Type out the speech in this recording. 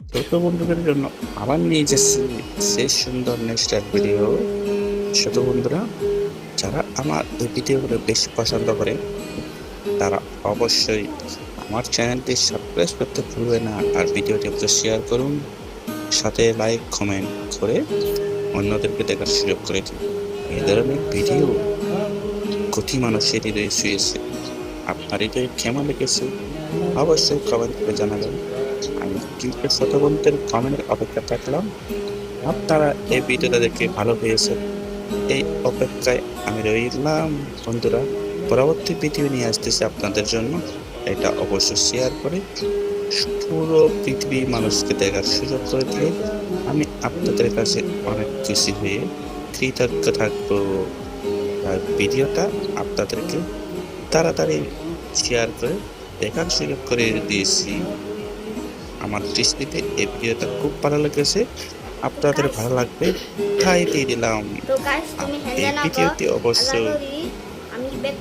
ছোট বন্ধুদের জন্য আবার নিয়ে এসেছি সে সুন্দর নেক্সট এক ভিডিও। ছোট বন্ধুরা যারা আমার এই ভিডিওগুলো বেশি পছন্দ করে তারা অবশ্যই আমার চ্যানেলটি সাবস্ক্রাইব করতে ভুলবে না, আর ভিডিওটি অবশ্যই শেয়ার করুন, সাথে লাইক কমেন্ট করে অন্যদেরকে দেখার সুযোগ করে দিন। এই ধরনের ভিডিও কোটি মানুষের হৃদয়ে শুয়েছে। আপনার হৃদয়ে কেমন লেগেছে অবশ্যই কমেন্ট করে জানাবেন। আমি কিন্তু ছোট বন্ধুদের কমেন্টের অপেক্ষা থাকলাম। আপনারা এই ভিডিওটা দেখে ভালো পেয়েছে, এই অপেক্ষায় আমি রইলাম। বন্ধুরা, পরবর্তী ভিডিও নিয়ে আসতেছি আপনাদের জন্য। এটা অবশ্যই শেয়ার করে পুরো পৃথিবীর মানুষকে দেখার সুযোগ করে দিয়ে আমি আপনাদের কাছে অনেক খুশি হয়ে কৃতজ্ঞ থাকবো। আর ভিডিওটা আপনাদেরকে তাড়াতাড়ি শেয়ার করে দেখার সুযোগ করে দিয়েছি। আমার দৃষ্টিতে এই ভিডিওটা খুব ভালো লেগেছে, আপনাদের ভালো লাগবে তাই দিয়ে দিলাম। তো গাইস তুমি এই হ্যাঁ ভিডিওটি অবশ্যই আমি ব্যাক